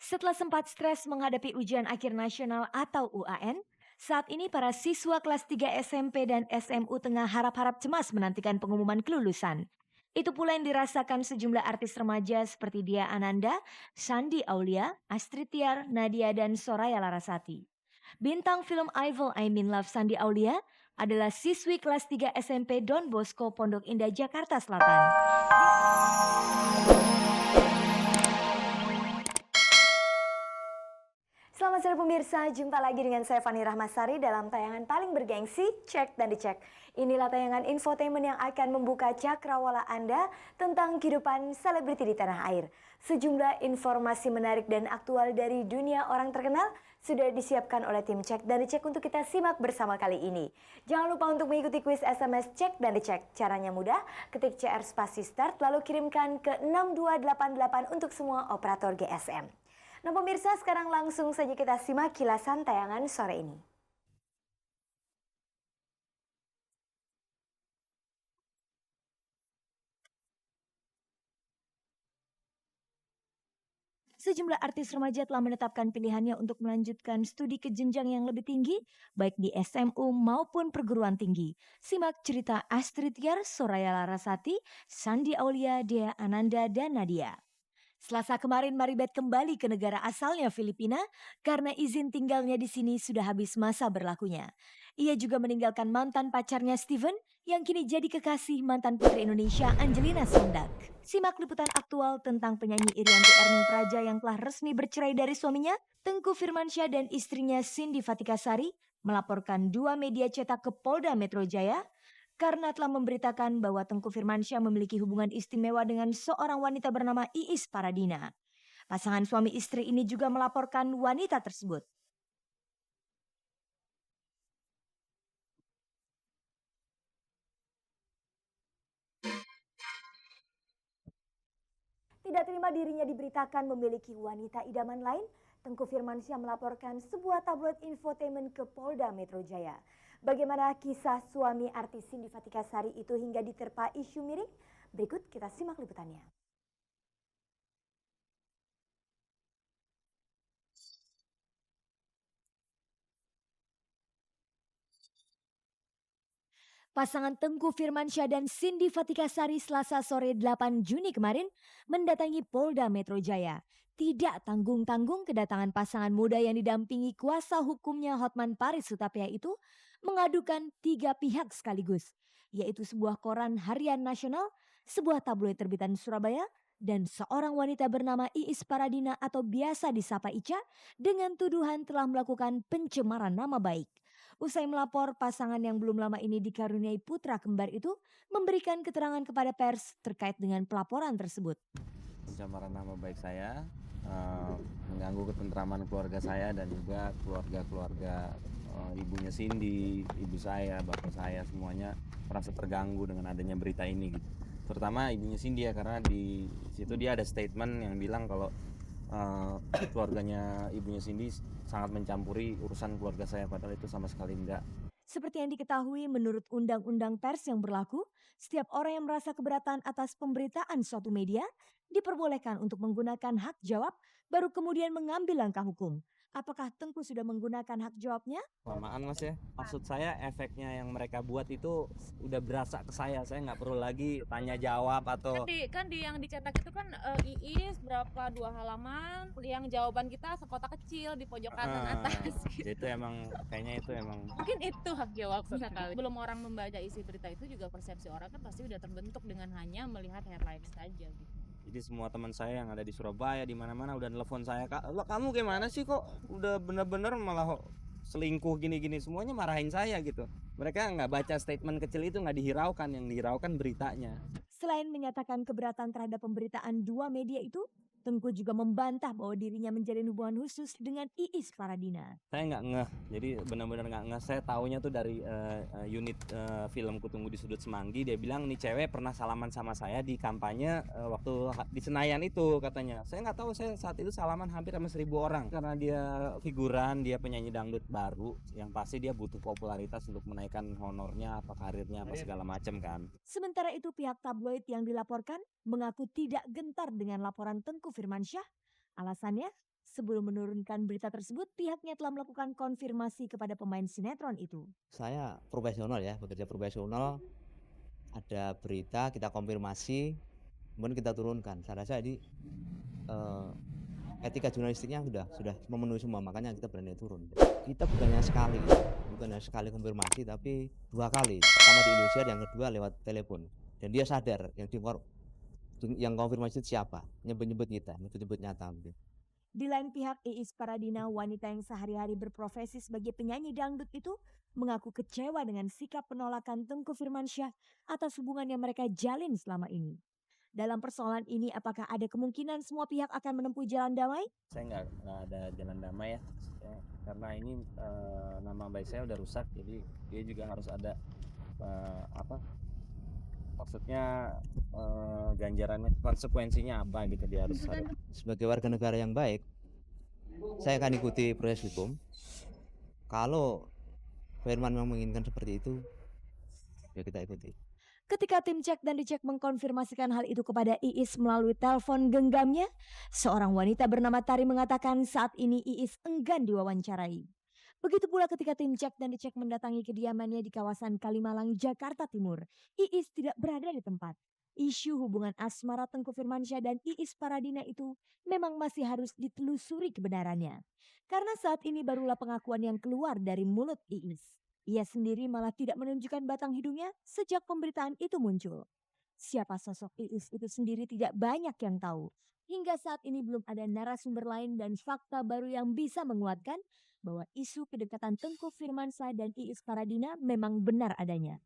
Setelah sempat stres menghadapi ujian akhir nasional atau UAN, saat ini para siswa kelas 3 SMP dan SMU tengah harap-harap cemas menantikan pengumuman kelulusan. Itu pula yang dirasakan sejumlah artis remaja seperti Dia Ananda, Sandi Aulia, Astrid Tiar, Nadia dan Soraya Larasati. Bintang film I Will I'm in Love Sandi Aulia adalah siswi kelas 3 SMP Don Bosco Pondok Indah Jakarta Selatan. Selamat sore pemirsa, jumpa lagi dengan saya Fani Rahmasari dalam tayangan paling bergengsi, Cek dan Dicek. Inilah tayangan infotainment yang akan membuka cakrawala Anda tentang kehidupan selebriti di tanah air. Sejumlah informasi menarik dan aktual dari dunia orang terkenal sudah disiapkan oleh tim Cek dan Dicek untuk kita simak bersama kali ini. Jangan lupa untuk mengikuti kuis SMS Cek dan Dicek. Caranya mudah, ketik CR spasi start lalu kirimkan ke 6288 untuk semua operator GSM. Nah pemirsa, sekarang langsung saja kita simak kilasan tayangan sore ini. Sejumlah artis remaja telah menetapkan pilihannya untuk melanjutkan studi ke jenjang yang lebih tinggi, baik di SMU maupun perguruan tinggi. Simak cerita Astrid Tiar, Soraya Larasati, Sandi Aulia, Dea Ananda, dan Nadia. Selasa kemarin Maribeth kembali ke negara asalnya Filipina karena izin tinggalnya di sini sudah habis masa berlakunya. Ia juga meninggalkan mantan pacarnya Steven yang kini jadi kekasih mantan putri Indonesia Angelina Sondag. Simak liputan aktual tentang penyanyi Irianti Erning Praja yang telah resmi bercerai dari suaminya, Tengku Firmansyah dan istrinya Cindy Fatikasari melaporkan dua media cetak ke Polda Metro Jaya karena telah memberitakan bahwa Tengku Firmansyah memiliki hubungan istimewa dengan seorang wanita bernama Iis Paradina. Pasangan suami istri ini juga melaporkan wanita tersebut. Tidak terima dirinya diberitakan memiliki wanita idaman lain, Tengku Firmansyah melaporkan sebuah tabloid infotainment ke Polda Metro Jaya. Bagaimana kisah suami artis Cindy Fatikasari itu hingga diterpa isu miring? Berikut kita simak liputannya. Pasangan Tengku Firmansyah dan Cindy Fatikasari Selasa sore 8 Juni kemarin mendatangi Polda Metro Jaya. Tidak tanggung-tanggung kedatangan pasangan muda yang didampingi kuasa hukumnya Hotman Paris Hutapea itu mengadukan tiga pihak sekaligus, yaitu sebuah koran harian nasional, sebuah tabloid terbitan Surabaya, dan seorang wanita bernama Iis Paradina atau biasa disapa Ica dengan tuduhan telah melakukan pencemaran nama baik. Usai melapor, pasangan yang belum lama ini dikaruniai putra kembar itu memberikan keterangan kepada pers terkait dengan pelaporan tersebut. Pencemaran nama baik saya, mengganggu ketentraman keluarga saya dan juga keluarga ibunya Cindy, ibu saya, bapak saya semuanya merasa terganggu dengan adanya berita ini gitu. Terutama ibunya Cindy ya, karena di situ dia ada statement yang bilang kalau keluarganya ibunya Cindy sangat mencampuri urusan keluarga saya, padahal itu sama sekali enggak. Seperti yang diketahui menurut Undang-Undang Pers yang berlaku, setiap orang yang merasa keberatan atas pemberitaan suatu media diperbolehkan untuk menggunakan hak jawab baru kemudian mengambil langkah hukum. Apakah Tengku sudah menggunakan hak jawabnya? Kelamaan mas ya, maksud saya efeknya yang mereka buat itu udah berasa ke saya nggak perlu lagi tanya jawab atau Kan di yang dicetak itu kan Iis berapa 2 halaman, yang jawaban kita sekotak kecil di pojok kanan atas. itu emang kayaknya itu emang Mungkin itu hak jawabnya kali. Belum orang membaca isi berita itu juga persepsi orang kan pasti udah terbentuk dengan hanya melihat headline saja gitu. jadi semua teman saya yang ada di Surabaya di mana-mana udah nelfon saya, Kak, lo kamu gimana sih kok udah bener-bener malah selingkuh gini-gini, semuanya marahin saya gitu. Mereka nggak baca statement kecil itu, nggak dihiraukan, yang dihiraukan beritanya. Selain menyatakan keberatan terhadap pemberitaan dua media itu, Tengku juga membantah bahwa dirinya menjalin hubungan khusus dengan Iis Paradina. Saya nggak ngeh, jadi benar-benar nggak ngeh. Saya taunya tuh dari unit film Kutunggu di Sudut Semanggi. Dia bilang nih cewek pernah salaman sama saya di kampanye waktu di Senayan itu katanya. Saya nggak tahu, saya saat itu salaman hampir sama 1.000 orang. Karena dia figuran, dia penyanyi dangdut baru, yang pasti dia butuh popularitas untuk menaikkan honornya, apa karirnya, apa segala macam kan. Sementara itu pihak tabloid yang dilaporkan mengaku tidak gentar dengan laporan Tengku Firmansyah. Alasannya, Sebelum menurunkan berita tersebut, pihaknya telah melakukan konfirmasi kepada pemain sinetron itu. Saya profesional ya, bekerja profesional. Ada berita kita konfirmasi, kemudian kita turunkan. Saya rasa ini etika jurnalistiknya sudah memenuhi semua, makanya kita berani turun. Kita bukan hanya sekali konfirmasi, tapi 2 kali. Pertama di Indonesia, yang kedua lewat telepon. Dan dia sadar yang konfirmasi itu siapa, nyebut kita, nyebut nyata. Di lain pihak, Iis Paradina, wanita yang sehari-hari berprofesi sebagai penyanyi dangdut itu, mengaku kecewa dengan sikap penolakan Tengku Firmansyah atas hubungan yang mereka jalin selama ini. Dalam persoalan ini, apakah ada kemungkinan semua pihak akan menempuh jalan damai? Saya nggak ada jalan damai ya, karena ini nama baik saya udah rusak, jadi dia juga harus ada maksudnya ganjarannya, konsekuensinya apa gitu, dia harus ada. Sebagai warga negara yang baik, saya akan ikuti proses hukum. Kalau Firman menginginkan seperti itu, ya kita ikuti. Ketika tim cek dan dicek mengkonfirmasikan hal itu kepada Iis melalui telepon genggamnya, seorang wanita bernama Tari mengatakan saat ini Iis enggan diwawancarai. Begitu pula ketika tim cek dan dicek mendatangi kediamannya di kawasan Kalimalang, Jakarta Timur, Iis tidak berada di tempat. Isu hubungan asmara Tengku Firmansyah dan Iis Paradina itu memang masih harus ditelusuri kebenarannya. Karena saat ini barulah pengakuan yang keluar dari mulut Iis. Ia sendiri malah tidak menunjukkan batang hidungnya sejak pemberitaan itu muncul. Siapa sosok Iis itu sendiri tidak banyak yang tahu. Hingga saat ini belum ada narasumber lain dan fakta baru yang bisa menguatkan bahwa isu kedekatan Tengku Firmansyah dan Iis Paradina memang benar adanya.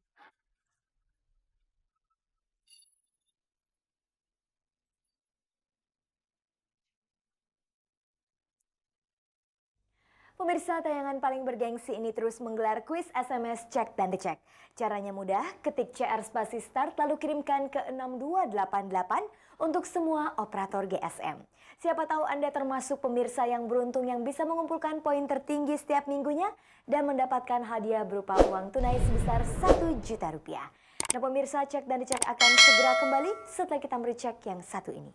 Pemirsa, tayangan paling bergengsi ini terus menggelar kuis SMS Cek dan Dicek. Caranya mudah, ketik CR spasi start lalu kirimkan ke 6288 untuk semua operator GSM. Siapa tahu Anda termasuk pemirsa yang beruntung yang bisa mengumpulkan poin tertinggi setiap minggunya dan mendapatkan hadiah berupa uang tunai sebesar 1 juta rupiah. Nah pemirsa, Cek dan Dicek akan segera kembali setelah kita merecek yang satu ini.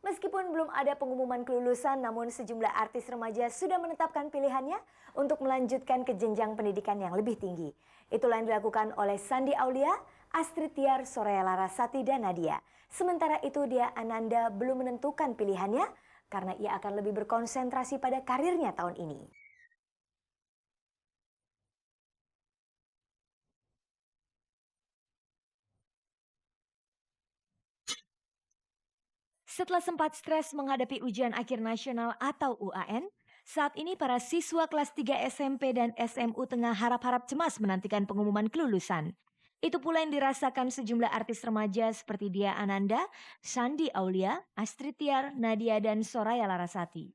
Meskipun belum ada pengumuman kelulusan, namun sejumlah artis remaja sudah menetapkan pilihannya untuk melanjutkan ke jenjang pendidikan yang lebih tinggi. Itulah yang dilakukan oleh Sandi Aulia, Astrid Tiar, Soraya Larasati, dan Nadia. Sementara itu Dea Ananda belum menentukan pilihannya karena ia akan lebih berkonsentrasi pada karirnya tahun ini. Setelah sempat stres menghadapi ujian akhir nasional atau UAN, saat ini para siswa kelas 3 SMP dan SMU tengah harap-harap cemas menantikan pengumuman kelulusan. Itu pula yang dirasakan sejumlah artis remaja seperti Dea Ananda, Sandi Aulia, Astrid Tiar, Nadia, dan Soraya Larasati.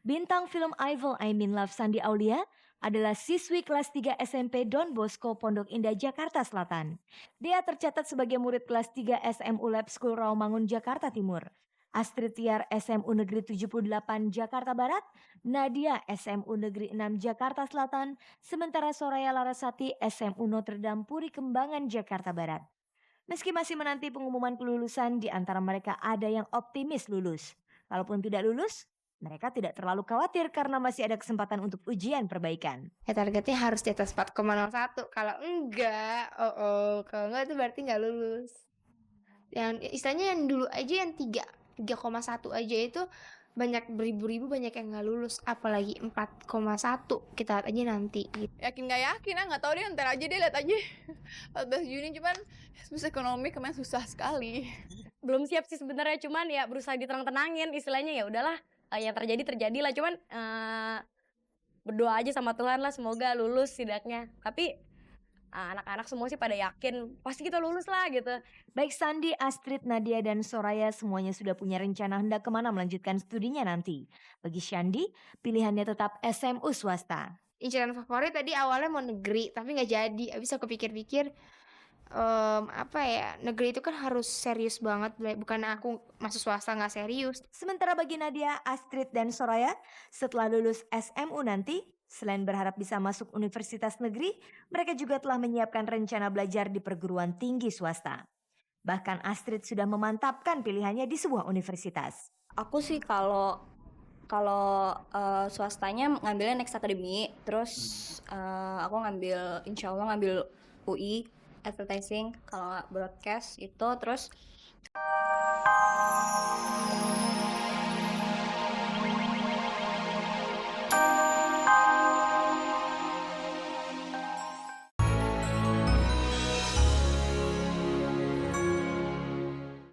Bintang film I Will I Mean Love Sandi Aulia adalah siswi kelas 3 SMP Don Bosco Pondok Indah, Jakarta Selatan. Dia tercatat sebagai murid kelas 3 SMU Lab School Rawamangun, Jakarta Timur. Astrid Tiar SMU Negeri 78 Jakarta Barat, Nadia SMU Negeri 6 Jakarta Selatan, sementara Soraya Larasati SMU Notre Dame Puri Kembangan Jakarta Barat. Meski masih menanti pengumuman kelulusan, di antara mereka ada yang optimis lulus. Kalaupun tidak lulus, mereka tidak terlalu khawatir karena masih ada kesempatan untuk ujian perbaikan. Ya targetnya harus di atas 4,01. Kalau enggak, kalau enggak itu berarti enggak lulus. Yang istilahnya yang dulu aja yang 3,1 aja itu banyak beribu-ribu banyak yang nggak lulus, apalagi 4,1 kita lihat aja nanti gitu. Yakin nggak yakin nggak tahu deh, ntar aja deh, lihat aja 14 Juni. Cuman bisnis ekonomi kemarin susah sekali. Belum siap sih sebenarnya, cuman ya berusaha ditenang-tenangin, istilahnya ya udahlah, yang terjadi lah, cuman berdoa aja sama Tuhan lah semoga lulus setidaknya. Tapi anak-anak semua sih pada yakin pasti kita lulus lah gitu. Baik Sandi, Astrid, Nadia, dan Soraya semuanya sudah punya rencana hendak kemana melanjutkan studinya nanti. Bagi Sandi, pilihannya tetap SMU swasta. Inceran favorit tadi awalnya mau negeri tapi nggak jadi. Abis aku pikir-pikir negeri itu kan harus serius banget, bukan aku masuk swasta nggak serius. Sementara bagi Nadia, Astrid, dan Soraya, setelah lulus SMU nanti, selain berharap bisa masuk universitas negeri, mereka juga telah menyiapkan rencana belajar di perguruan tinggi swasta. Bahkan Astrid sudah memantapkan pilihannya di sebuah universitas. Aku sih kalau Kalau swastanya ngambilnya Next Academy, terus aku ngambil insya Allah ngambil UI advertising, kalau nggak broadcast itu terus